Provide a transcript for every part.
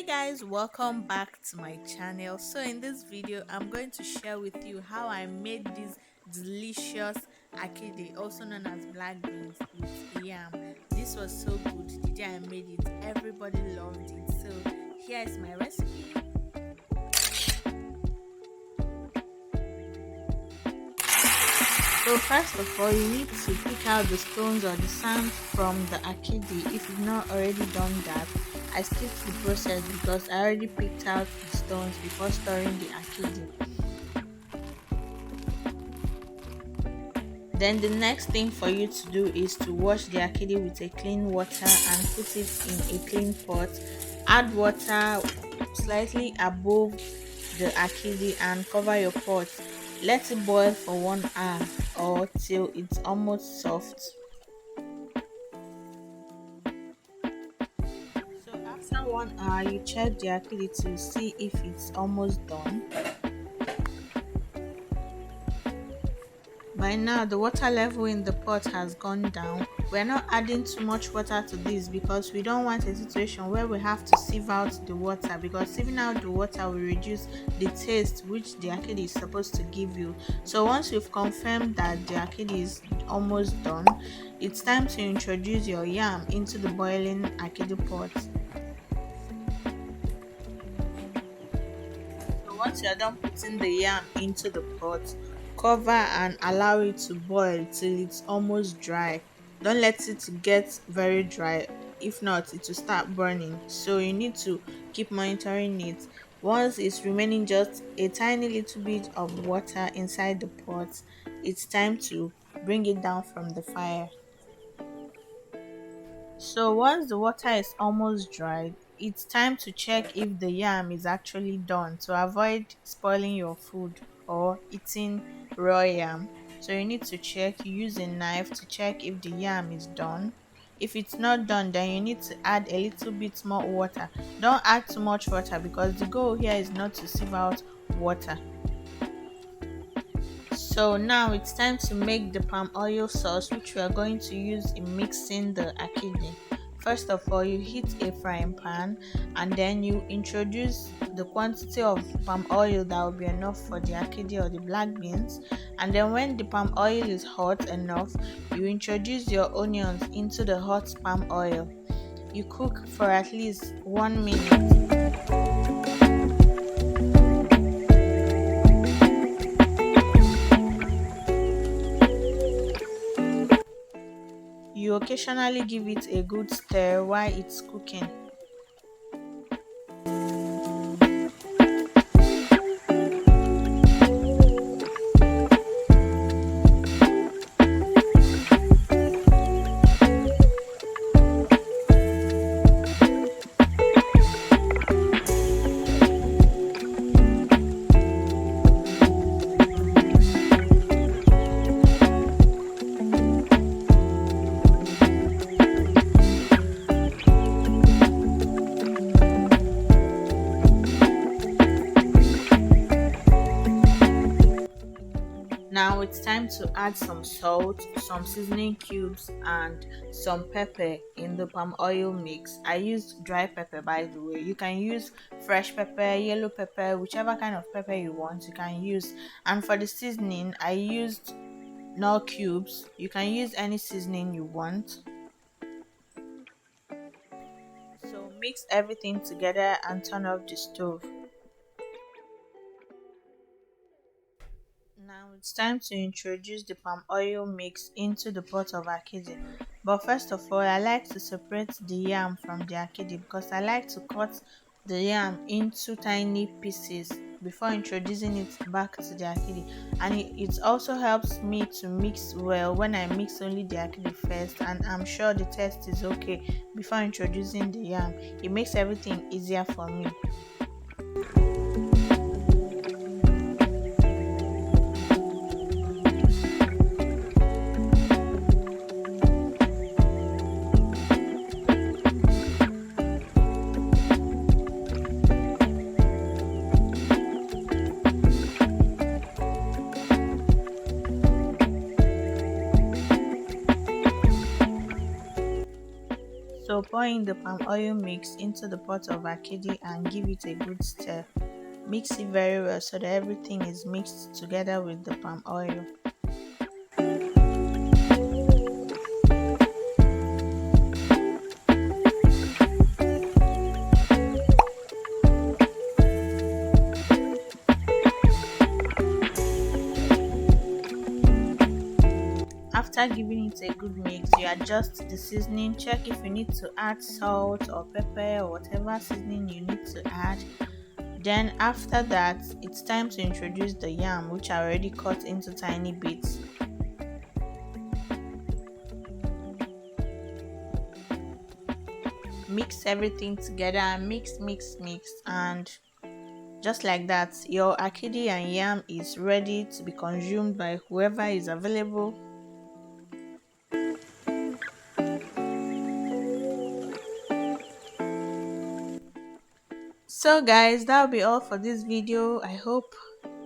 Guys, welcome back to my channel. So in this video I'm going to share with you how I made this delicious akidi, also known as black beans with yam. This was so good the day I made it. Everybody loved it. So here is my recipe. So first of all, you need to pick out the stones or the sand from the akidi. If you've not already done that, I skipped the process because I already picked out the stones before storing the akidi. Then the next thing for you to do is to wash the akidi with a clean water and put it in a clean pot. Add water slightly above the akidi and cover your pot. Let it boil for 1 hour or till it's almost soft. So after 1 hour, you check the akidi to see if it's almost done. By now, the water level in the pot has gone down. We're not adding too much water to this because we don't want a situation where we have to sieve out the water, because sieving out the water will reduce the taste which the akidi is supposed to give you. So once you've confirmed that the akidi is almost done, it's time to introduce your yam into the boiling akidi pot. So once you're done putting the yam into the pot, cover and allow it to boil till it's almost dry. Don't let it get very dry, if not it will start burning, so you need to keep monitoring it. Once it's remaining just a tiny little bit of water inside the pot, it's time to bring it down from the fire. So once the water is almost dried, it's time to check if the yam is actually done to avoid spoiling your food or eating raw yam. So you need to check, you use a knife to check if the yam is done. If it's not done, then you need to add a little bit more water. Don't add too much water because the goal here is not to sieve out water. So now it's time to make the palm oil sauce, which we are going to use in mixing the akidi. First of all, you heat a frying pan and then you introduce the quantity of palm oil that will be enough for the akidi or the black beans. And then when the palm oil is hot enough, you introduce your onions into the hot palm oil. You cook for at least 1 minute. You occasionally give it a good stir while it's cooking. Now it's time to add some salt, some seasoning cubes and some pepper in the palm oil mix. I used dry pepper, by the way. You can use fresh pepper, yellow pepper, whichever kind of pepper you want you can use. And for the seasoning, I used Knorr cubes. You can use any seasoning you want. So mix everything together and turn off the stove. Now it's time to introduce the palm oil mix into the pot of akidi. But first of all, I like to separate the yam from the akidi because I like to cut the yam into tiny pieces before introducing it back to the akidi. And it also helps me to mix well when I mix only the akidi first and I'm sure the taste is okay before introducing the yam. It makes everything easier for me. So So pour in the palm oil mix into the pot of akidi and give it a good stir. Mix it very well so that everything is mixed together with the palm oil. After giving it a good mix, you adjust the seasoning, check if you need to add salt or pepper or whatever seasoning you need to add. Then after that, it's time to introduce the yam, which I already cut into tiny bits. Mix everything together and mix, and just like that, your akidi and yam is ready to be consumed by whoever is available. So guys, that'll be all for this video. I hope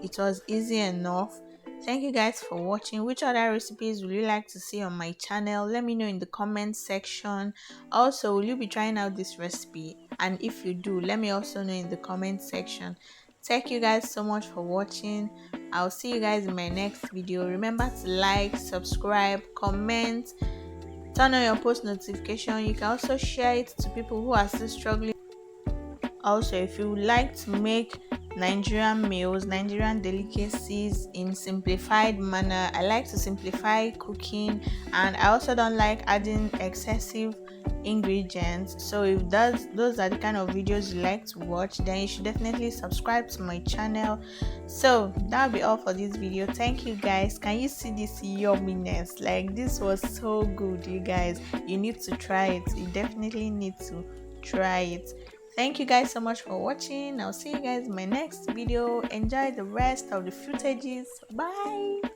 it was easy enough. Thank you guys for watching. Which other recipes will you like to see on my channel? Let me know in the comment section. Also, will you be trying out this recipe? And if you do, let me also know in the comment section. Thank you guys so much for watching. I'll see you guys in my next video. Remember to like, subscribe, comment, turn on your post notification. You can also share it to people who are still struggling. Also, if you would like to make Nigerian meals, Nigerian delicacies in simplified manner, I like to simplify cooking, and I also don't like adding excessive ingredients. So if those are the kind of videos you like to watch, then you should definitely subscribe to my channel. So that'll be all for this video. Thank you guys. Can you see this yumminess? Like, this was so good, you guys. You need to try it. You definitely need to try it. Thank you guys so much for watching. I'll see you guys in my next video. Enjoy the rest of the footages. Bye.